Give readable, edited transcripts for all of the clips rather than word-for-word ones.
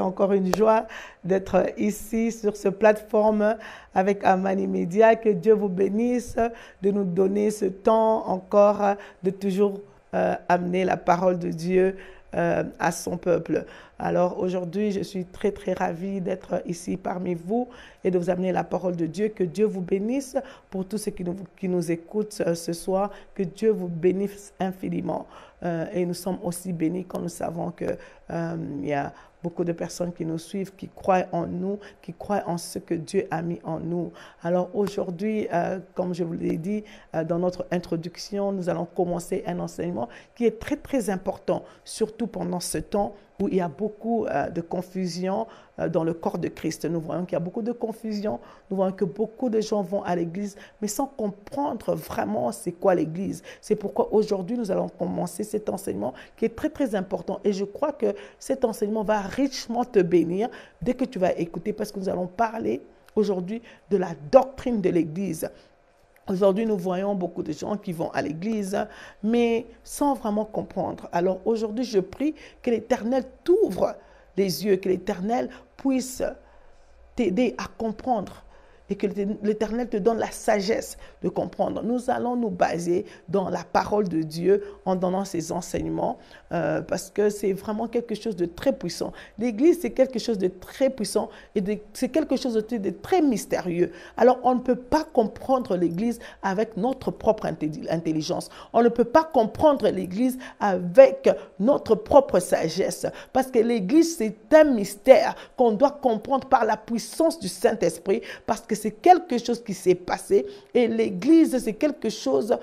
encore une joie d'être ici sur cette plateforme avec Amani Media. Que Dieu vous bénisse de nous donner ce temps encore de toujours amener la parole de Dieu à son peuple. Alors aujourd'hui, je suis très très ravie d'être ici parmi vous et de vous amener la parole de Dieu. Que Dieu vous bénisse pour tous ceux qui nous écoutent ce soir. Que Dieu vous bénisse infiniment. Et nous sommes aussi bénis quand nous savons qu'il y a beaucoup de personnes qui nous suivent, qui croient en nous, qui croient en ce que Dieu a mis en nous. Alors aujourd'hui, comme je vous l'ai dit dans notre introduction, nous allons commencer un enseignement qui est très très important, surtout pendant ce temps où il y a beaucoup de confusion dans le corps de Christ. Nous voyons qu'il y a beaucoup de confusion, nous voyons que beaucoup de gens vont à l'église, mais sans comprendre vraiment c'est quoi l'église. C'est pourquoi aujourd'hui, nous allons commencer cet enseignement qui est très très important. Et je crois que cet enseignement va richement te bénir dès que tu vas écouter, parce que nous allons parler aujourd'hui de la doctrine de l'église. Aujourd'hui, nous voyons beaucoup de gens qui vont à l'église, mais sans vraiment comprendre. Alors aujourd'hui, je prie que l'Éternel t'ouvre les yeux, que l'Éternel puisse t'aider à comprendre et que l'Éternel te donne la sagesse de comprendre. Nous allons nous baser dans la parole de Dieu en donnant ces enseignements parce que c'est vraiment quelque chose de très puissant. L'Église, c'est quelque chose de très puissant et c'est quelque chose de très mystérieux. Alors, on ne peut pas comprendre l'Église avec notre propre intelligence. On ne peut pas comprendre l'Église avec notre propre sagesse parce que l'Église, c'est un mystère qu'on doit comprendre par la puissance du Saint-Esprit, parce que c'est quelque chose qui s'est passé et l'Église, c'est quelque chose,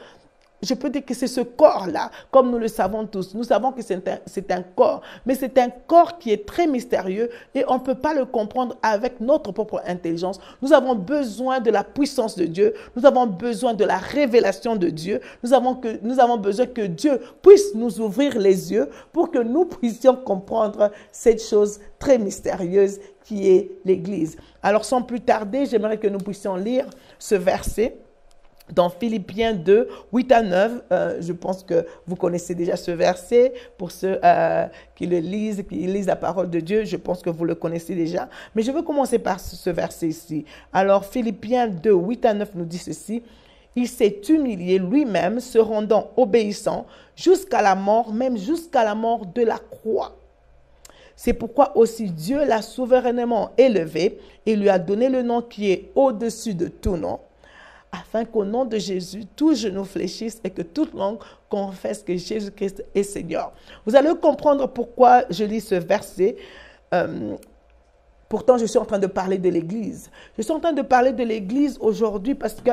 je peux dire que c'est ce corps-là, comme nous le savons tous. Nous savons que c'est un corps, mais c'est un corps qui est très mystérieux et on ne peut pas le comprendre avec notre propre intelligence. Nous avons besoin de la puissance de Dieu, nous avons besoin de la révélation de Dieu, nous avons besoin que Dieu puisse nous ouvrir les yeux pour que nous puissions comprendre cette chose très mystérieuse qui est l'Église. Alors, sans plus tarder, j'aimerais que nous puissions lire ce verset dans Philippiens 2, 8 à 9. Je pense que vous connaissez déjà ce verset. Pour ceux qui le lisent, qui lisent la parole de Dieu, je pense que vous le connaissez déjà. Mais je veux commencer par ce verset ici. Alors, Philippiens 2, 8 à 9 nous dit ceci. « Il s'est humilié lui-même, se rendant obéissant jusqu'à la mort, même jusqu'à la mort de la croix. C'est pourquoi aussi Dieu l'a souverainement élevé et lui a donné le nom qui est au-dessus de tout nom, afin qu'au nom de Jésus, tout genou fléchisse et que toute langue confesse que Jésus-Christ est Seigneur. » Vous allez comprendre pourquoi je lis ce verset. Pourtant, je suis en train de parler de l'Église. Je suis en train de parler de l'Église aujourd'hui parce que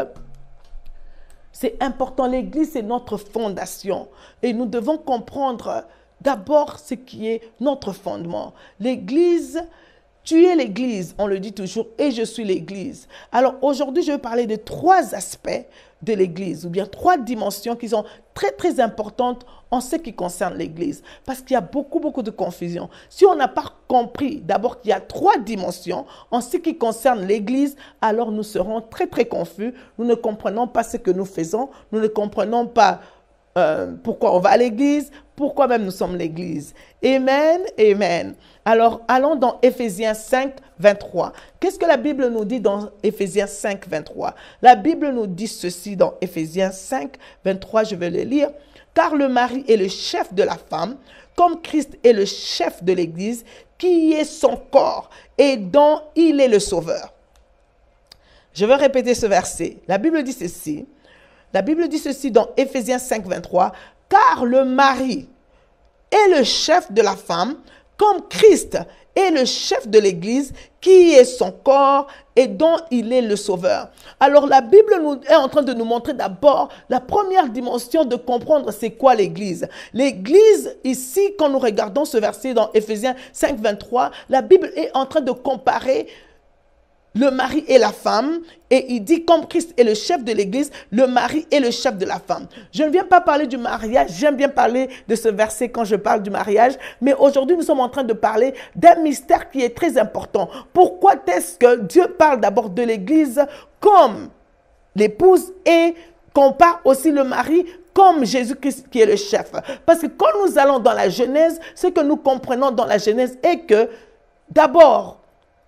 c'est important. L'Église, c'est notre fondation. Et nous devons comprendre d'abord ce qui est notre fondement. L'Église, tu es l'Église, on le dit toujours, et je suis l'Église. Alors aujourd'hui, je vais parler de 3 aspects de l'Église, ou bien 3 dimensions qui sont très très importantes en ce qui concerne l'Église. Parce qu'il y a beaucoup de confusion. Si on n'a pas compris d'abord qu'il y a 3 dimensions en ce qui concerne l'Église, alors nous serons très très confus. Nous ne comprenons pas ce que nous faisons, nous ne comprenons pas pourquoi on va à l'église, pourquoi même nous sommes l'église. Amen, amen. Alors, allons dans Éphésiens 5, 23. Qu'est-ce que la Bible nous dit dans Éphésiens 5, 23? La Bible nous dit ceci dans Éphésiens 5, 23, je vais le lire. « Car le mari est le chef de la femme, comme Christ est le chef de l'église, qui est son corps et dont il est le sauveur. » Je vais répéter ce verset. La Bible dit ceci. La Bible dit ceci dans Éphésiens 5, 23. « Car le mari est le chef de la femme, comme Christ est le chef de l'Église, qui est son corps et dont il est le sauveur. » Alors la Bible est en train de nous montrer d'abord la première dimension de comprendre c'est quoi l'Église. L'Église, ici, quand nous regardons ce verset dans Éphésiens 5, 23, la Bible est en train de comparer le mari et la femme, et il dit comme Christ est le chef de l'église, le mari est le chef de la femme. Je ne viens pas parler du mariage, j'aime bien parler de ce verset quand je parle du mariage, mais aujourd'hui nous sommes en train de parler d'un mystère qui est très important. Pourquoi est-ce que Dieu parle d'abord de l'église comme l'épouse et compare aussi le mari comme Jésus-Christ qui est le chef? Parce que quand nous allons dans la Genèse, ce que nous comprenons dans la Genèse est que d'abord,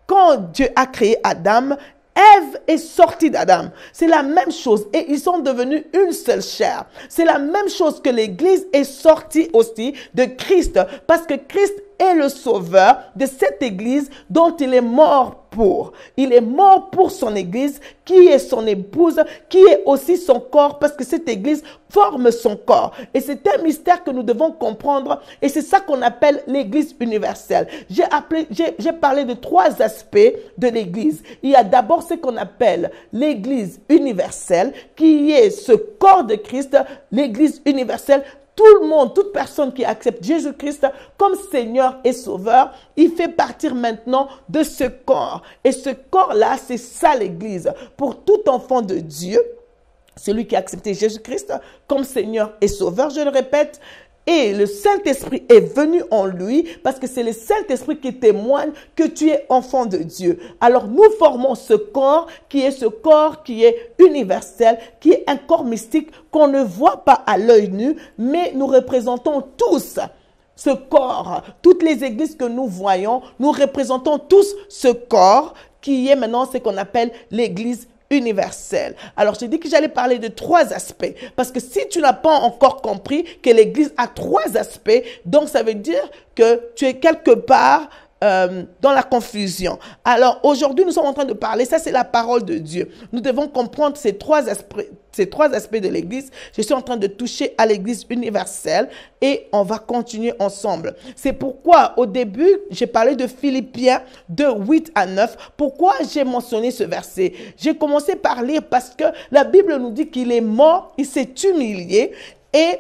quand Dieu a créé Adam, Ève est sortie d'Adam. C'est la même chose. Et ils sont devenus une seule chair. C'est la même chose que l'Église est sortie aussi de Christ. Parce que Christ est le sauveur de cette Église dont il est mort pour. Il est mort pour son Église, qui est son épouse, qui est aussi son corps, parce que cette Église forme son corps. Et c'est un mystère que nous devons comprendre, et c'est ça qu'on appelle l'Église universelle. J'ai parlé de 3 aspects de l'Église. Il y a d'abord ce qu'on appelle l'Église universelle, qui est ce corps de Christ, l'Église universelle. Tout le monde, toute personne qui accepte Jésus-Christ comme Seigneur et Sauveur, il fait partir maintenant de ce corps. Et ce corps-là, c'est ça l'Église. Pour tout enfant de Dieu, celui qui a accepté Jésus-Christ comme Seigneur et Sauveur, je le répète, et le Saint-Esprit est venu en lui parce que c'est le Saint-Esprit qui témoigne que tu es enfant de Dieu. Alors nous formons ce corps qui est universel, qui est un corps mystique qu'on ne voit pas à l'œil nu, mais nous représentons tous ce corps. Toutes les églises que nous voyons, nous représentons tous ce corps qui est maintenant ce qu'on appelle l'église universelle. Alors, j'ai dit que j'allais parler de 3 aspects. Parce que si tu n'as pas encore compris que l'Église a 3 aspects, donc ça veut dire que tu es quelque part dans la confusion. Alors, aujourd'hui, nous sommes en train de parler, ça c'est la parole de Dieu. Nous devons comprendre ces 3 aspects de l'Église. Je suis en train de toucher à l'Église universelle et on va continuer ensemble. C'est pourquoi, au début, j'ai parlé de Philippiens 2, 8 à 9. Pourquoi j'ai mentionné ce verset? J'ai commencé par lire parce que la Bible nous dit qu'il est mort, il s'est humilié et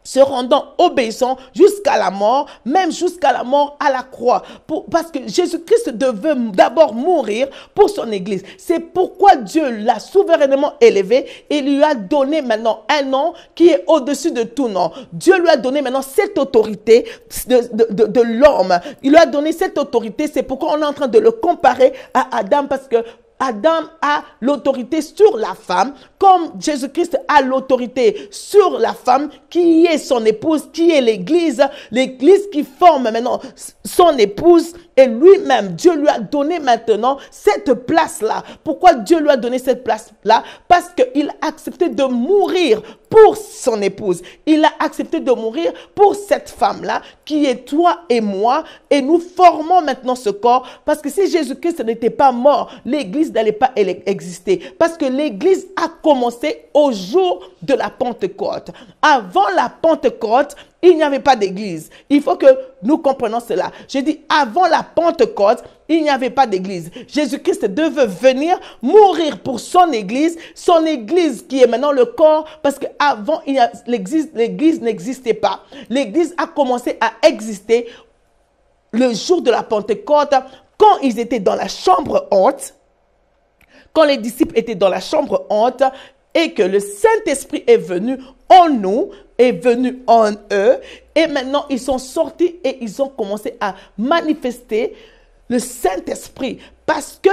se rendant obéissant jusqu'à la mort, même jusqu'à la mort à la croix. Parce que Jésus-Christ devait d'abord mourir pour son Église. C'est pourquoi Dieu l'a souverainement élevé et lui a donné maintenant un nom qui est au-dessus de tout nom. Dieu lui a donné maintenant cette autorité de l'homme. Il lui a donné cette autorité. C'est pourquoi on est en train de le comparer à Adam, parce que Adam a l'autorité sur la femme, comme Jésus-Christ a l'autorité sur la femme, qui est son épouse, qui est l'Église qui forme maintenant son épouse, et lui-même, Dieu lui a donné maintenant cette place-là. Pourquoi Dieu lui a donné cette place-là? Parce qu'il a accepté de mourir pour son épouse. Il a accepté de mourir pour cette femme-là, qui est toi et moi, et nous formons maintenant ce corps, parce que si Jésus-Christ n'était pas mort, l'Église n'allait pas exister. Parce que l'Église a commencé au jour de la Pentecôte. Avant la Pentecôte, il n'y avait pas d'église. Il faut que nous comprenions cela. J'ai dit, avant la Pentecôte, il n'y avait pas d'église. Jésus-Christ devait venir mourir pour son église qui est maintenant le corps, parce qu'avant, l'église n'existait pas. L'église a commencé à exister le jour de la Pentecôte, quand ils étaient dans la chambre haute, quand les disciples étaient dans la chambre haute, et que le Saint-Esprit est venu en nous, est venu en eux, et maintenant ils sont sortis et ils ont commencé à manifester le Saint-Esprit. Parce que,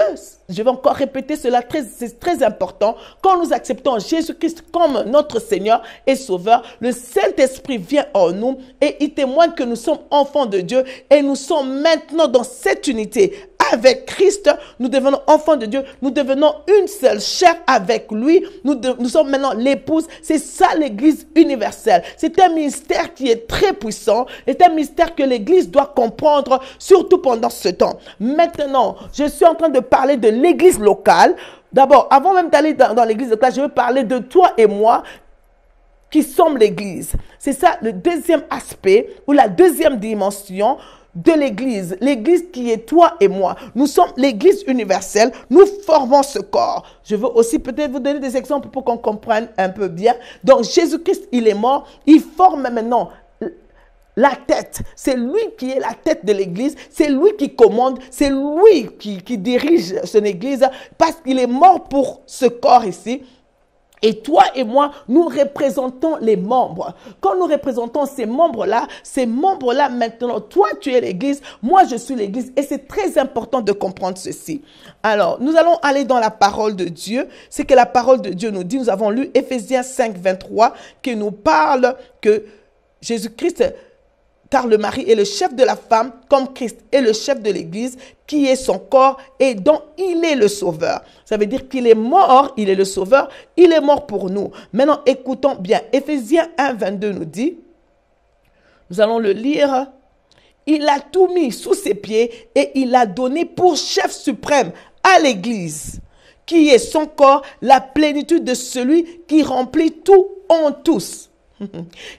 je vais encore répéter cela, c'est très important, quand nous acceptons Jésus-Christ comme notre Seigneur et Sauveur, le Saint-Esprit vient en nous et il témoigne que nous sommes enfants de Dieu et nous sommes maintenant dans cette unité. Avec Christ, nous devenons enfants de Dieu, nous devenons une seule chair avec lui, nous sommes maintenant l'épouse. C'est ça l'Église universelle. C'est un mystère qui est très puissant, c'est un mystère que l'Église doit comprendre, surtout pendant ce temps. Maintenant, je suis en train de parler de l'Église locale. D'abord, avant même d'aller dans l'Église locale, je veux parler de toi et moi qui sommes l'Église. C'est ça le deuxième aspect ou la deuxième dimension de l'Église. L'Église qui est toi et moi. Nous sommes l'Église universelle. Nous formons ce corps. Je veux aussi peut-être vous donner des exemples pour qu'on comprenne un peu bien. Donc, Jésus-Christ, il est mort. Il forme maintenant la tête. C'est lui qui est la tête de l'Église. C'est lui qui commande. C'est lui qui dirige son Église parce qu'il est mort pour ce corps ici. Et toi et moi, nous représentons les membres. Quand nous représentons ces membres-là maintenant, toi tu es l'Église, moi je suis l'Église. Et c'est très important de comprendre ceci. Alors, nous allons aller dans la parole de Dieu. C'est que la parole de Dieu nous dit, nous avons lu Éphésiens 5, 23, qui nous parle que Jésus-Christ car le mari est le chef de la femme, comme Christ est le chef de l'Église, qui est son corps et dont il est le sauveur. Ça veut dire qu'il est mort, il est le sauveur, il est mort pour nous. Maintenant, écoutons bien. Éphésiens 1, 22 nous dit, nous allons le lire, il a tout mis sous ses pieds et il a donné pour chef suprême à l'Église, qui est son corps, la plénitude de celui qui remplit tout en tous.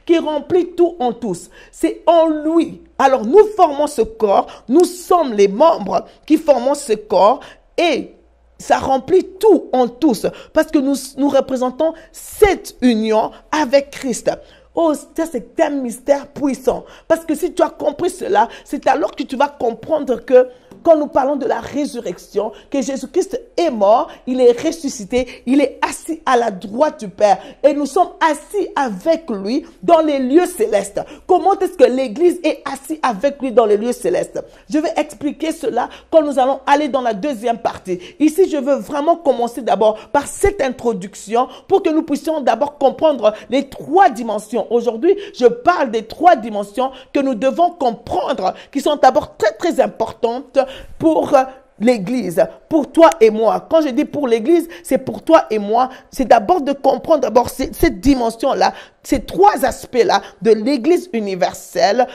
Qui remplit tout en tous. C'est en lui. Alors nous formons ce corps, nous sommes les membres qui formons ce corps et ça remplit tout en tous parce que nous représentons cette union avec Christ. Oh, ça c'est un mystère puissant. Parce que si tu as compris cela, c'est alors que tu vas comprendre que quand nous parlons de la résurrection, que Jésus-Christ est mort, il est ressuscité, il est assis à la droite du Père. Et nous sommes assis avec lui dans les lieux célestes. Comment est-ce que l'Église est assise avec lui dans les lieux célestes? Je vais expliquer cela quand nous allons aller dans la deuxième partie. Ici, je veux vraiment commencer d'abord par cette introduction pour que nous puissions d'abord comprendre les trois dimensions. Aujourd'hui, je parle des trois dimensions que nous devons comprendre, qui sont d'abord très, très importantes pour l'Église, pour toi et moi. Quand je dis pour l'Église, c'est pour toi et moi. C'est d'abord de comprendre d'abord cette dimension-là, ces trois aspects-là de l'Église universelle,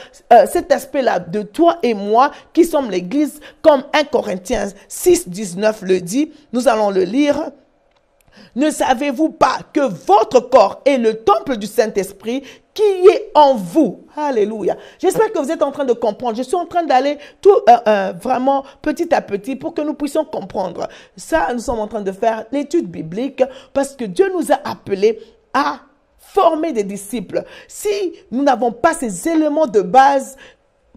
cet aspect-là de toi et moi qui sommes l'Église, comme 1 Corinthiens 6, 19 le dit. Nous allons le lire. Ne savez-vous pas que votre corps est le temple du Saint-Esprit qui est en vous? Alléluia. J'espère que vous êtes en train de comprendre. Je suis en train d'aller tout vraiment petit à petit pour que nous puissions comprendre. Ça, nous sommes en train de faire l'étude biblique parce que Dieu nous a appelés à former des disciples. Si nous n'avons pas ces éléments de base,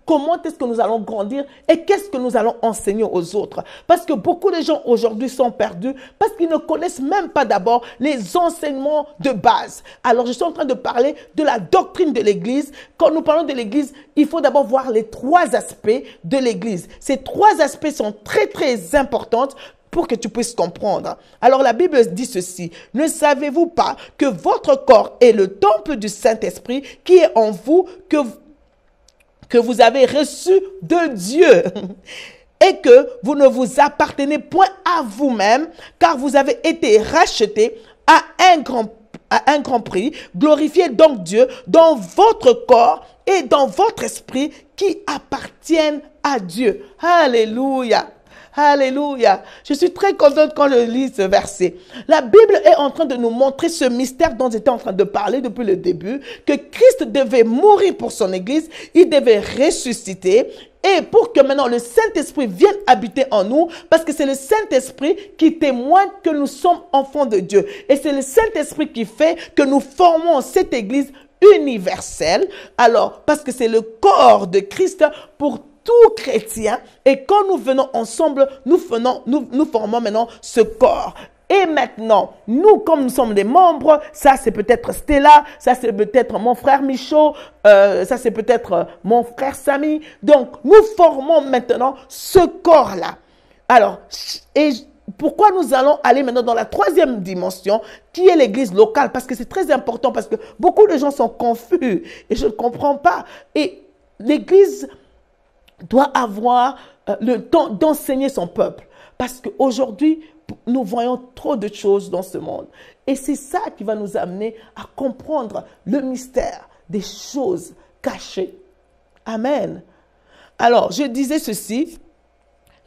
comment est-ce que nous allons grandir et qu'est-ce que nous allons enseigner aux autres? Parce que beaucoup de gens aujourd'hui sont perdus parce qu'ils ne connaissent même pas d'abord les enseignements de base. Alors, je suis en train de parler de la doctrine de l'Église. Quand nous parlons de l'Église, il faut d'abord voir les trois aspects de l'Église. Ces trois aspects sont très, très importants pour que tu puisses comprendre. Alors, la Bible dit ceci. Ne savez-vous pas que votre corps est le temple du Saint-Esprit qui est en vous, que vous avez reçu de Dieu et que vous ne vous appartenez point à vous-même, car vous avez été rachetés à un grand prix. Glorifiez donc Dieu dans votre corps et dans votre esprit qui appartiennent à Dieu. Alléluia. Alléluia. Je suis très contente quand je lis ce verset. La Bible est en train de nous montrer ce mystère dont j'étais en train de parler depuis le début, que Christ devait mourir pour son Église, il devait ressusciter, et pour que maintenant le Saint-Esprit vienne habiter en nous, parce que c'est le Saint-Esprit qui témoigne que nous sommes enfants de Dieu. Et c'est le Saint-Esprit qui fait que nous formons cette Église universelle. Alors, parce que c'est le corps de Christ pour tout chrétien, et quand nous venons ensemble, nous formons maintenant ce corps. Et maintenant, nous, comme nous sommes des membres, ça c'est peut-être Stella, ça c'est peut-être mon frère Michaud, ça c'est peut-être mon frère Samy. Donc, nous formons maintenant ce corps-là. Alors, et pourquoi nous allons aller maintenant dans la troisième dimension, qui est l'église locale? Parce que c'est très important, parce que beaucoup de gens sont confus, et je ne comprends pas. Et l'église doit avoir le temps d'enseigner son peuple. Parce qu'aujourd'hui, nous voyons trop de choses dans ce monde. Et c'est ça qui va nous amener à comprendre le mystère des choses cachées. Amen. Alors, je disais ceci.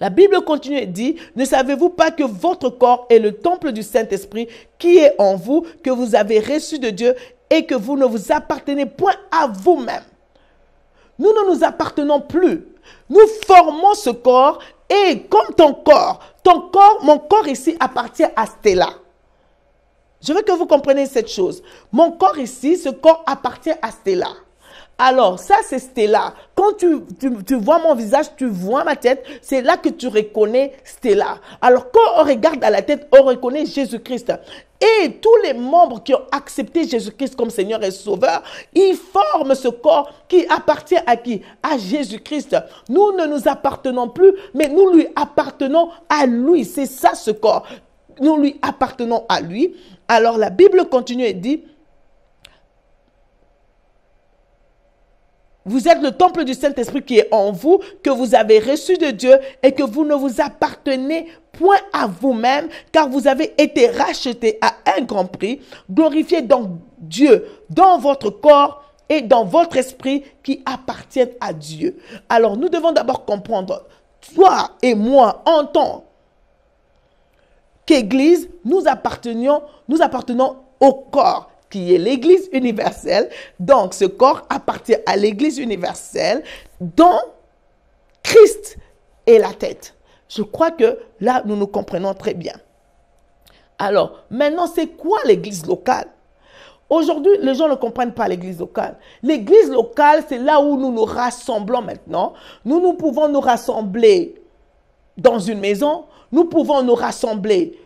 La Bible continue et dit, ne savez-vous pas que votre corps est le temple du Saint-Esprit qui est en vous, que vous avez reçu de Dieu et que vous ne vous appartenez point à vous-même? Nous ne nous appartenons plus. Nous formons ce corps et comme ton corps, mon corps ici appartient à Stella. Je veux que vous compreniez cette chose. Mon corps ici, ce corps appartient à Stella. Alors, ça c'est Stella. Quand tu vois mon visage, tu vois ma tête, c'est là que tu reconnais Stella. Alors, quand on regarde à la tête, on reconnaît Jésus-Christ. Et tous les membres qui ont accepté Jésus-Christ comme Seigneur et Sauveur, ils forment ce corps qui appartient à qui? À Jésus-Christ. Nous ne nous appartenons plus, mais nous lui appartenons à lui. C'est ça ce corps. Nous lui appartenons à lui. Alors la Bible continue et dit, vous êtes le temple du Saint-Esprit qui est en vous, que vous avez reçu de Dieu et que vous ne vous appartenez point à vous-même, car vous avez été rachetés à un grand prix. Glorifiez donc Dieu dans votre corps et dans votre esprit qui appartiennent à Dieu. Alors nous devons d'abord comprendre, toi et moi, en tant qu'Église, nous appartenons au corps qui est l'Église universelle. Donc ce corps appartient à l'Église universelle dont Christ est la tête. Je crois que là, nous nous comprenons très bien. Alors, maintenant, c'est quoi l'église locale? Aujourd'hui, les gens ne comprennent pas l'église locale. L'église locale, c'est là où nous nous rassemblons maintenant. Nous pouvons nous rassembler dans une maison. Nous pouvons nous rassembler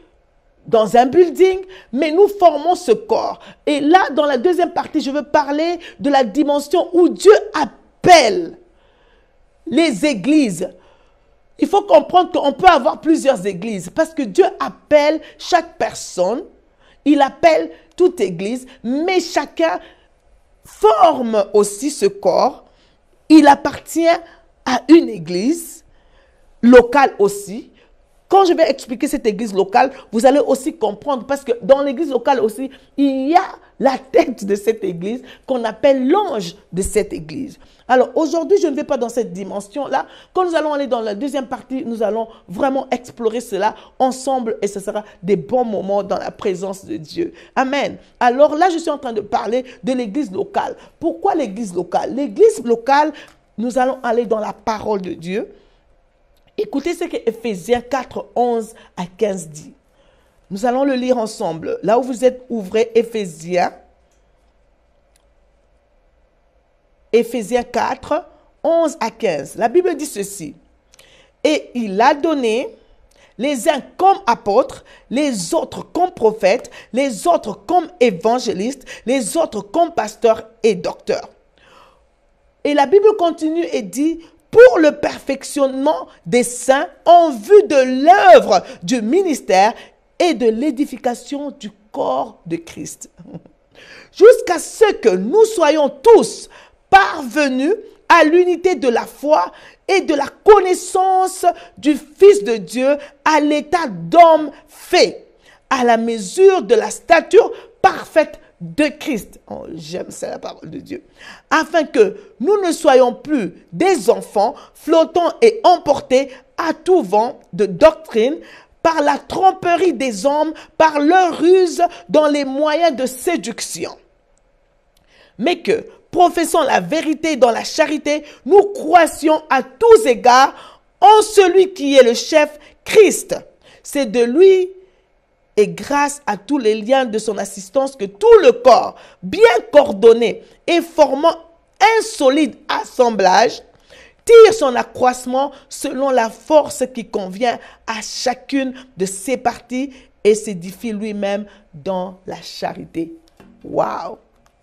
dans un building, mais nous formons ce corps. Et là, dans la deuxième partie, je veux parler de la dimension où Dieu appelle les églises. Il faut comprendre qu'on peut avoir plusieurs églises parce que Dieu appelle chaque personne, il appelle toute église, mais chacun forme aussi ce corps. Il appartient à une église locale aussi. Quand je vais expliquer cette église locale, vous allez aussi comprendre parce que dans l'église locale aussi, il y a la tête de cette église qu'on appelle l'ange de cette église. Alors aujourd'hui, je ne vais pas dans cette dimension-là. Quand nous allons aller dans la deuxième partie, nous allons vraiment explorer cela ensemble et ce sera des bons moments dans la présence de Dieu. Amen. Alors là, je suis en train de parler de l'église locale. Pourquoi l'église locale? L'église locale, nous allons aller dans la parole de Dieu. Écoutez ce que Éphésiens 4, 11 à 15 dit. Nous allons le lire ensemble. Là où vous êtes, ouvrez Éphésiens 4, 11 à 15. La Bible dit ceci. Et il a donné les uns comme apôtres, les autres comme prophètes, les autres comme évangélistes, les autres comme pasteurs et docteurs. Et la Bible continue et dit, pour le perfectionnement des saints en vue de l'œuvre du ministère et de l'édification du corps de Christ. Jusqu'à ce que nous soyons tous parvenus à l'unité de la foi et de la connaissance du Fils de Dieu, à l'état d'homme fait, à la mesure de la stature parfaite de Christ. Oh, j'aime ça, la parole de Dieu. Afin que nous ne soyons plus des enfants flottants et emportés à tout vent de doctrine par la tromperie des hommes, par leur ruse dans les moyens de séduction. Mais que, professant la vérité dans la charité, nous croissions à tous égards en celui qui est le chef, Christ. C'est de lui et grâce à tous les liens de son assistance que tout le corps, bien coordonné et formant un solide assemblage, tire son accroissement selon la force qui convient à chacune de ses parties et s'édifie lui-même dans la charité. Waouh!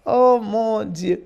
Oh mon Dieu!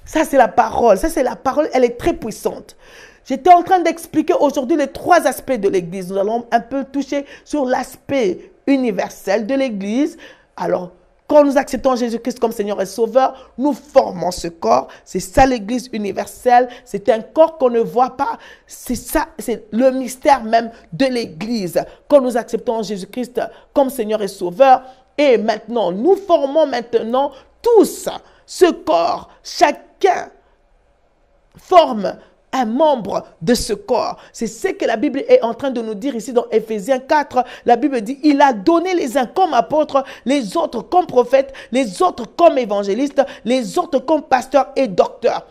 Ça, c'est la parole. Ça, c'est la parole. Elle est très puissante. J'étais en train d'expliquer aujourd'hui les 3 aspects de l'Église. Nous allons un peu toucher sur l'aspect universel de l'Église. Alors, quand nous acceptons Jésus-Christ comme Seigneur et Sauveur, nous formons ce corps. C'est ça l'Église universelle. C'est un corps qu'on ne voit pas. C'est ça, c'est le mystère même de l'Église. Quand nous acceptons Jésus-Christ comme Seigneur et Sauveur, et maintenant, nous formons maintenant tous ce corps. Chacun forme un membre de ce corps. C'est ce que la Bible est en train de nous dire ici dans Éphésiens 4. La Bible dit, il a donné les uns comme apôtres, les autres comme prophètes, les autres comme évangélistes, les autres comme pasteurs et docteurs.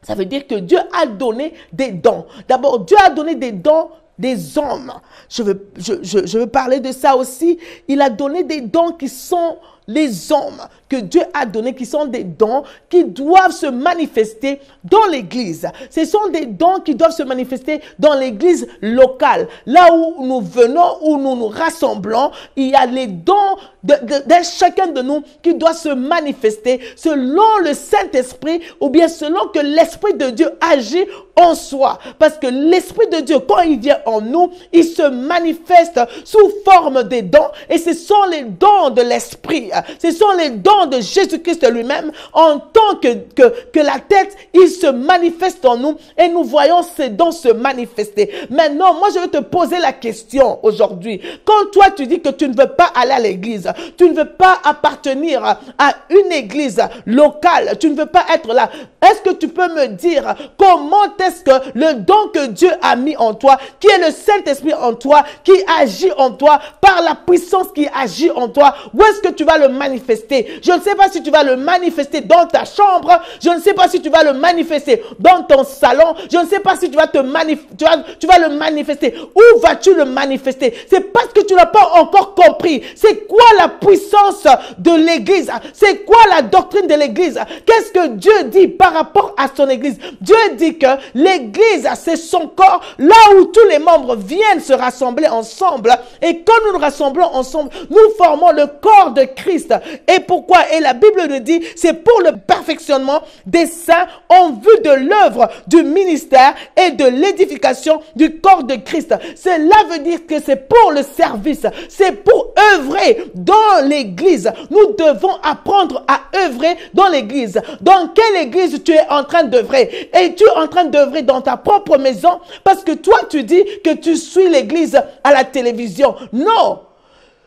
Ça veut dire que Dieu a donné des dons. D'abord, Dieu a donné des dons des hommes. Je veux parler de ça aussi. Il a donné des dons qui sont les hommes que Dieu a donnés, qui sont des dons qui doivent se manifester dans l'église. Ce sont des dons qui doivent se manifester dans l'église locale. Là où nous venons, où nous nous rassemblons, il y a les dons de chacun de nous qui doivent se manifester selon le Saint-Esprit ou bien selon que l'Esprit de Dieu agit en soi. Parce que l'Esprit de Dieu, quand il vient en nous, il se manifeste sous forme des dons et ce sont les dons de l'Esprit. Ce sont les dons de Jésus-Christ lui-même. En tant que la tête, il se manifeste en nous et nous voyons ces dons se manifester. Maintenant, moi, je vais te poser la question aujourd'hui. Quand toi, tu dis que tu ne veux pas aller à l'église, tu ne veux pas appartenir à une église locale, tu ne veux pas être là, est-ce que tu peux me dire comment est-ce que le don que Dieu a mis en toi, qui est le Saint-Esprit en toi, qui agit en toi, par la puissance qui agit en toi, où est-ce que tu vas le manifester? Je ne sais pas si tu vas le manifester dans ta chambre, je ne sais pas si tu vas le manifester dans ton salon, je ne sais pas si tu vas tu vas le manifester. Où vas-tu le manifester? C'est parce que tu n'as pas encore compris. C'est quoi la puissance de l'église? C'est quoi la doctrine de l'église? Qu'est-ce que Dieu dit par rapport à son église? Dieu dit que l'église, c'est son corps, là où tous les membres viennent se rassembler ensemble. Et quand nous nous rassemblons ensemble, nous formons le corps de Christ. Et pourquoi? Et la Bible nous dit, c'est pour le perfectionnement des saints en vue de l'œuvre du ministère et de l'édification du corps de Christ. Cela veut dire que c'est pour le service, c'est pour œuvrer dans l'église. Nous devons apprendre à œuvrer dans l'église. Dans quelle église tu es en train d'œuvrer? Es-tu en train d'œuvrer dans ta propre maison? Parce que toi, tu dis que tu suis l'église à la télévision. Non!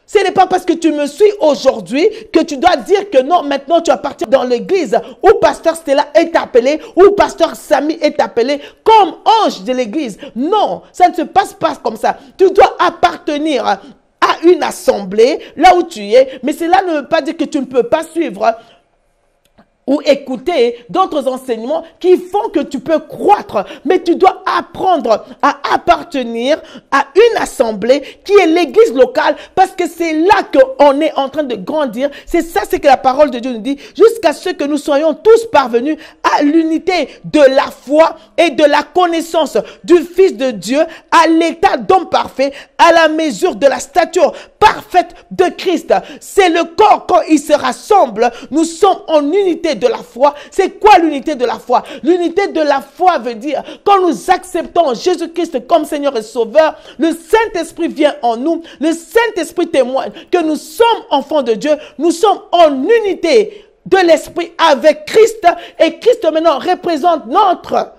Ce n'est pas parce que tu me suis aujourd'hui que tu dois dire que non, maintenant tu vas partir dans l'église où pasteur Stella est appelé, où pasteur Samy est appelé comme ange de l'église. Non, ça ne se passe pas comme ça. Tu dois appartenir à une assemblée là où tu es, mais cela ne veut pas dire que tu ne peux pas suivre ou écouter d'autres enseignements qui font que tu peux croître. Mais tu dois apprendre à appartenir à une assemblée qui est l'église locale parce que c'est là qu'on est en train de grandir. C'est ça, c'est que la parole de Dieu nous dit, jusqu'à ce que nous soyons tous parvenus à l'unité de la foi et de la connaissance du Fils de Dieu, à l'état d'homme parfait, à la mesure de la stature parfaite de Christ. C'est le corps, quand il se rassemble, nous sommes en unité de la foi. C'est quoi l'unité de la foi? L'unité de la foi veut dire, quand nous acceptons Jésus-Christ comme Seigneur et Sauveur, le Saint-Esprit vient en nous, le Saint-Esprit témoigne que nous sommes enfants de Dieu, nous sommes en unité de l'Esprit avec Christ, et Christ maintenant représente notre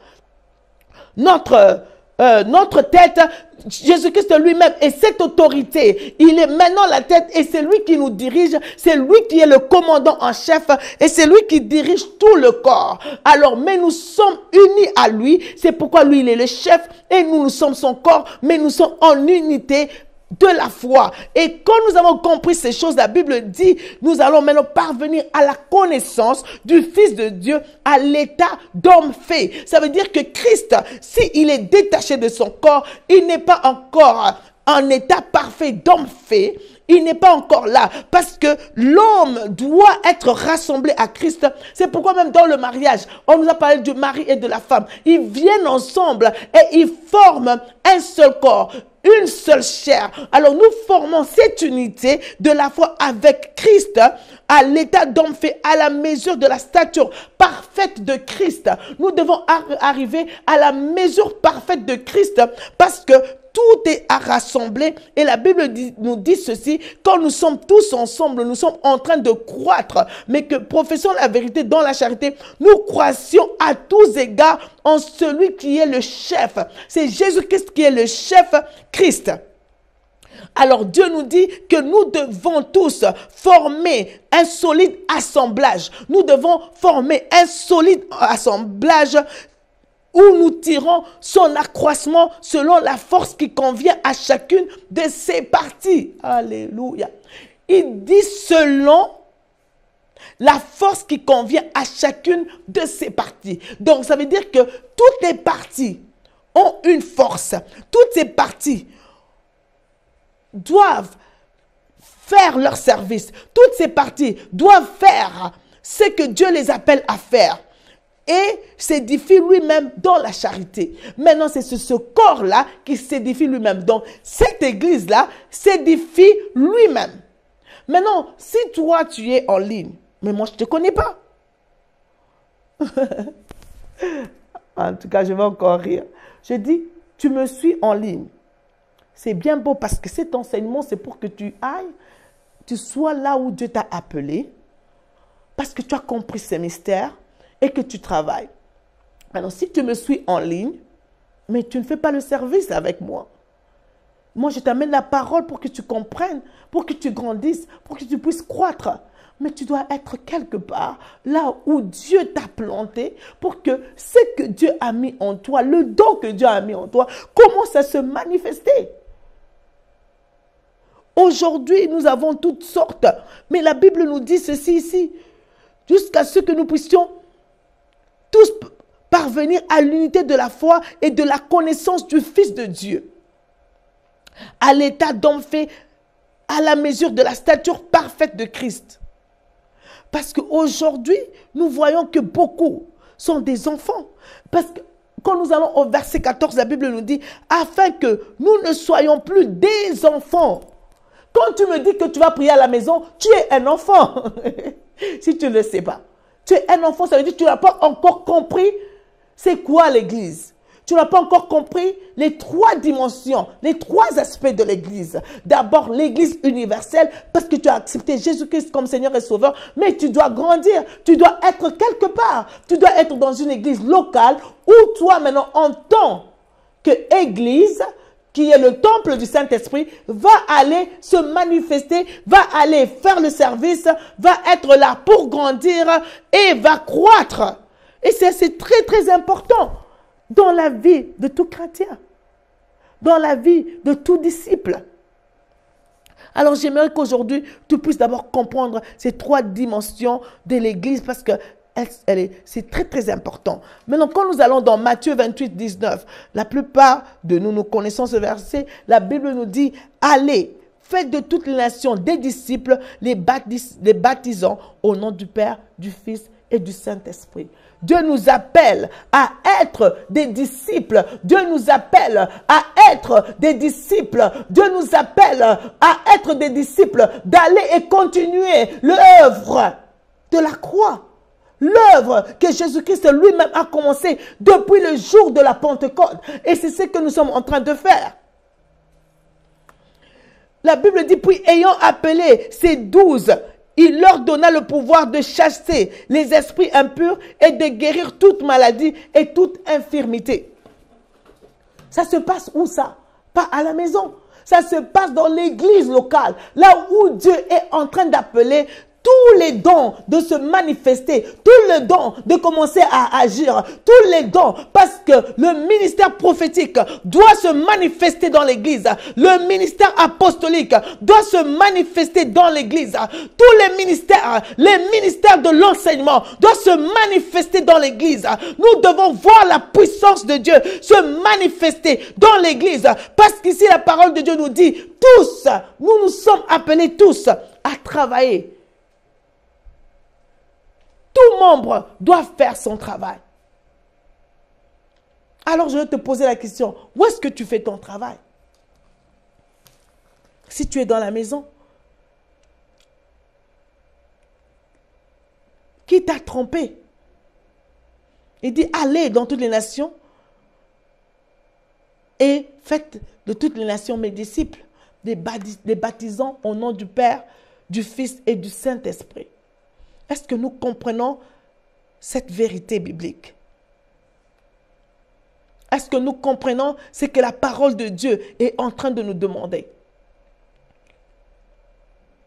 tête. Jésus-Christ lui-même est cette autorité. Il est maintenant la tête et c'est lui qui nous dirige. C'est lui qui est le commandant en chef et c'est lui qui dirige tout le corps. Alors, mais nous sommes unis à lui. C'est pourquoi lui, il est le chef et nous sommes son corps, mais nous sommes en unité de la foi. Et quand nous avons compris ces choses, la Bible dit, nous allons maintenant parvenir à la connaissance du Fils de Dieu, à l'état d'homme fait. Ça veut dire que Christ, s'il est détaché de son corps, il n'est pas encore en état parfait d'homme fait. Il n'est pas encore là parce que l'homme doit être rassemblé à Christ. C'est pourquoi même dans le mariage, on nous a parlé du mari et de la femme. Ils viennent ensemble et ils forment un seul corps, une seule chair. Alors nous formons cette unité de la foi avec Christ à l'état d'homme fait, à la mesure de la stature parfaite de Christ. Nous devons arriver à la mesure parfaite de Christ parce que tout est à rassembler et la Bible nous dit ceci, quand nous sommes tous ensemble, nous sommes en train de croître, mais que professons la vérité dans la charité, nous croissions à tous égards en celui qui est le chef. C'est Jésus-Christ qui est le chef, Christ. Alors Dieu nous dit que nous devons tous former un solide assemblage. Nous devons former un solide assemblage où nous tirons son accroissement selon la force qui convient à chacune de ses parties. Alléluia. Il dit selon la force qui convient à chacune de ses parties. Donc ça veut dire que toutes les parties ont une force. Toutes ces parties doivent faire leur service. Toutes ces parties doivent faire ce que Dieu les appelle à faire. Et s'édifie lui-même dans la charité. Maintenant, c'est ce corps-là qui s'édifie lui-même. Donc, cette église-là s'édifie lui-même. Maintenant, si toi, tu es en ligne, mais moi, je ne te connais pas. En tout cas, je vais encore rire. Je dis, tu me suis en ligne. C'est bien beau parce que cet enseignement, c'est pour que tu ailles, tu sois là où Dieu t'a appelé, parce que tu as compris ces mystères et que tu travailles. Alors, si tu me suis en ligne, mais tu ne fais pas le service avec moi. Moi, je t'amène la parole pour que tu comprennes, pour que tu grandisses, pour que tu puisses croître. Mais tu dois être quelque part là où Dieu t'a planté pour que ce que Dieu a mis en toi, le don que Dieu a mis en toi, commence à se manifester. Aujourd'hui, nous avons toutes sortes, mais la Bible nous dit ceci ici, jusqu'à ce que nous puissions tous parvenir à l'unité de la foi et de la connaissance du Fils de Dieu, à l'état d'homme fait à la mesure de la stature parfaite de Christ. Parce qu'aujourd'hui, nous voyons que beaucoup sont des enfants. Parce que quand nous allons au verset 14, la Bible nous dit, afin que nous ne soyons plus des enfants. Quand tu me dis que tu vas prier à la maison, tu es un enfant. Si tu ne le sais pas. Tu es un enfant, ça veut dire que tu n'as pas encore compris c'est quoi l'église. Tu n'as pas encore compris les trois dimensions, les trois aspects de l'église. D'abord, l'église universelle, parce que tu as accepté Jésus-Christ comme Seigneur et Sauveur, mais tu dois grandir, tu dois être quelque part. Tu dois être dans une église locale où toi, maintenant, en tant qu'église, qui est le temple du Saint-Esprit, va aller se manifester, va aller faire le service, va être là pour grandir et va croître. Et c'est très, très important dans la vie de tout chrétien, dans la vie de tout disciple. Alors j'aimerais qu'aujourd'hui, tu puisses d'abord comprendre ces trois dimensions de l'Église parce que c'est très très important. Maintenant, quand nous allons dans Matthieu 28, 19, la plupart de nous connaissons ce verset, la Bible nous dit, allez, faites de toutes les nations des disciples, les baptisant au nom du Père, du Fils et du Saint-Esprit. Dieu nous appelle à être des disciples. Dieu nous appelle à être des disciples. Dieu nous appelle à être des disciples, d'aller et continuer l'œuvre de la croix. L'œuvre que Jésus-Christ lui-même a commencé depuis le jour de la Pentecôte. Et c'est ce que nous sommes en train de faire. La Bible dit, puis ayant appelé ces 12, il leur donna le pouvoir de chasser les esprits impurs et de guérir toute maladie et toute infirmité. Ça se passe où ça? Pas à la maison. Ça se passe dans l'église locale, là où Dieu est en train d'appeler tous les dons de se manifester, tous les dons de commencer à agir, tous les dons, parce que le ministère prophétique doit se manifester dans l'église, le ministère apostolique doit se manifester dans l'église, tous les ministères de l'enseignement doivent se manifester dans l'église. Nous devons voir la puissance de Dieu se manifester dans l'église, parce qu'ici la parole de Dieu nous dit, tous, nous sommes appelés tous à travailler. Tout membre doit faire son travail. Alors je vais te poser la question, où est-ce que tu fais ton travail? Si tu es dans la maison, qui t'a trompé? Il dit, allez dans toutes les nations et faites de toutes les nations mes disciples, les baptisant au nom du Père, du Fils et du Saint-Esprit. Est-ce que nous comprenons cette vérité biblique? Est-ce que nous comprenons ce que la parole de Dieu est en train de nous demander?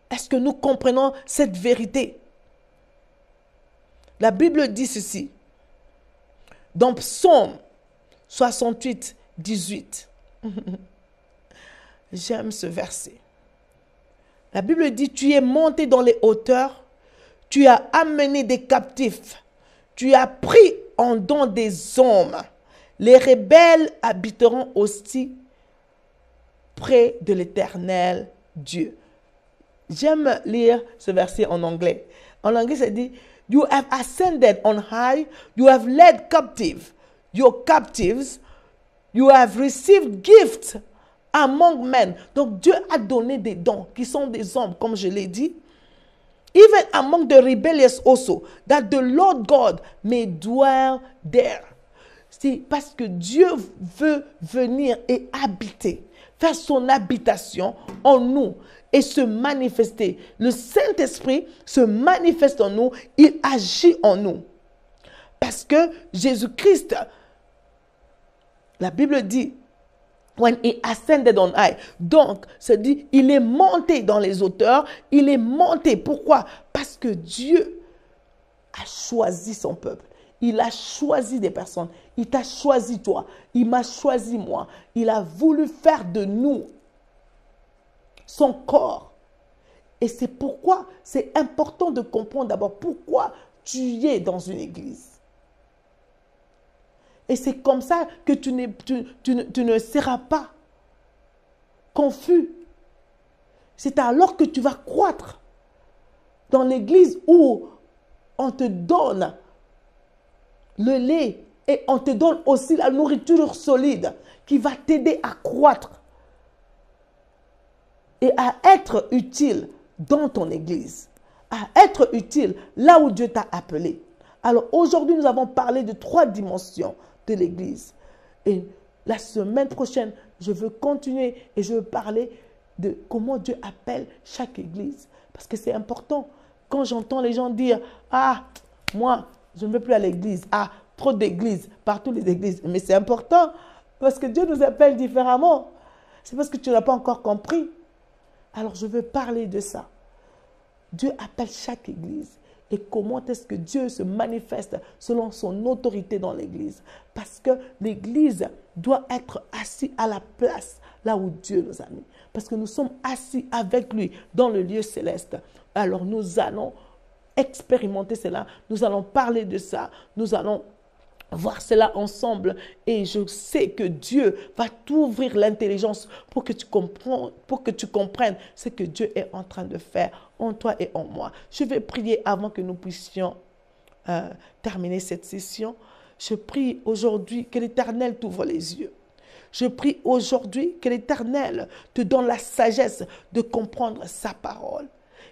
Est-ce que nous comprenons cette vérité? La Bible dit ceci, dans Psaume 68, 18. J'aime ce verset. La Bible dit, tu es monté dans les hauteurs, tu as amené des captifs. Tu as pris en don des hommes. Les rebelles habiteront aussi près de l'Éternel Dieu. J'aime lire ce verset en anglais. En anglais, ça dit, you have ascended on high, you have led captive your captives, you have received gifts among men. Donc Dieu a donné des dons qui sont des hommes, comme je l'ai dit. Even among the rebellious also, that the Lord God may dwell there. C'est parce que Dieu veut venir et habiter, faire son habitation en nous et se manifester. Le Saint-Esprit se manifeste en nous, il agit en nous. Parce que Jésus-Christ, la Bible dit, when he ascended on high. Donc, ça dit, il est monté dans les hauteurs, il est monté. Pourquoi? Parce que Dieu a choisi son peuple. Il a choisi des personnes. Il t'a choisi toi. Il m'a choisi moi. Il a voulu faire de nous son corps. Et c'est pourquoi c'est important de comprendre d'abord pourquoi tu es dans une église. Et c'est comme ça que tu ne seras pas confus. C'est alors que tu vas croître dans l'église où on te donne le lait et on te donne aussi la nourriture solide qui va t'aider à croître et à être utile dans ton église, à être utile là où Dieu t'a appelé. Alors aujourd'hui, nous avons parlé de 3 dimensions de l'église. Et la semaine prochaine, je veux continuer et je veux parler de comment Dieu appelle chaque église. Parce que c'est important. Quand j'entends les gens dire, ah, moi, je ne veux plus à l'église. Ah, trop d'églises, partout les églises. Mais c'est important parce que Dieu nous appelle différemment. C'est parce que tu n'as pas encore compris. Alors, je veux parler de ça. Dieu appelle chaque église. Et comment est-ce que Dieu se manifeste selon son autorité dans l'église? Parce que l'église doit être assise à la place là où Dieu nous a mis. Parce que nous sommes assis avec lui dans le lieu céleste. Alors, nous allons expérimenter cela. Nous allons parler de ça. Nous allons voir cela ensemble et je sais que Dieu va t'ouvrir l'intelligence pour que tu comprennes ce que Dieu est en train de faire en toi et en moi. Je vais prier avant que nous puissions terminer cette session. Je prie aujourd'hui que l'Éternel t'ouvre les yeux. Je prie aujourd'hui que l'Éternel te donne la sagesse de comprendre sa parole.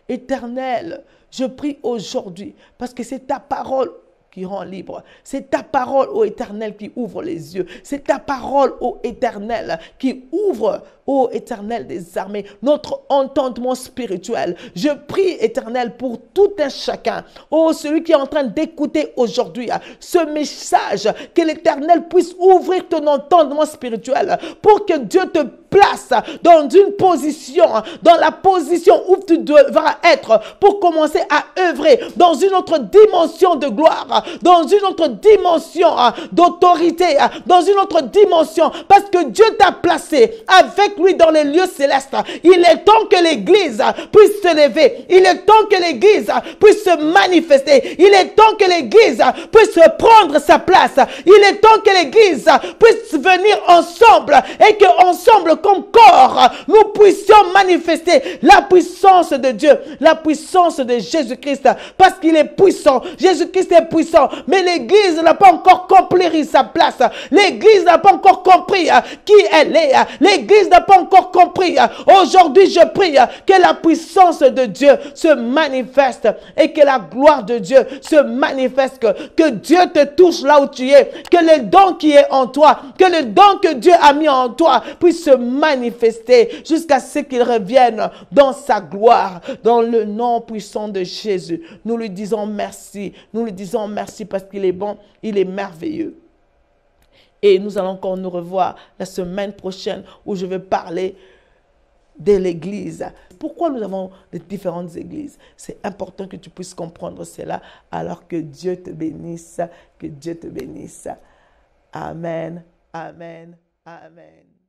Éternel, je prie aujourd'hui parce que c'est ta parole qui rend libre. C'est ta parole, ô Éternel, qui ouvre les yeux. C'est ta parole, ô Éternel, qui ouvre, ô Éternel des armées, notre entendement spirituel. Je prie, Éternel, pour tout un chacun. Oh, celui qui est en train d'écouter aujourd'hui ce message, que l'Éternel puisse ouvrir ton entendement spirituel pour que Dieu te place dans une position, dans la position où tu devras être pour commencer à œuvrer dans une autre dimension de gloire, dans une autre dimension d'autorité, dans une autre dimension, parce que Dieu t'a placé avec lui dans les lieux célestes. Il est temps que l'Église puisse se lever. Il est temps que l'Église puisse se manifester. Il est temps que l'Église puisse prendre sa place. Il est temps que l'Église puisse venir ensemble et que ensemble, comme corps, nous puissions manifester la puissance de Dieu, la puissance de Jésus-Christ, parce qu'il est puissant. Jésus-Christ est puissant, mais l'Église n'a pas encore compris sa place. L'Église n'a pas encore compris qui elle est. L'Église n'a pas encore compris. Aujourd'hui, je prie que la puissance de Dieu se manifeste et que la gloire de Dieu se manifeste, que Dieu te touche là où tu es, que le don qui est en toi, que le don que Dieu a mis en toi puisse se manifester jusqu'à ce qu'il revienne dans sa gloire, dans le nom puissant de Jésus. Nous lui disons merci. Nous lui disons merci parce qu'il est bon, il est merveilleux. Et nous allons encore nous revoir la semaine prochaine où je vais parler de l'église. Pourquoi nous avons de différentes églises? C'est important que tu puisses comprendre cela. Alors que Dieu te bénisse, que Dieu te bénisse. Amen, amen, amen.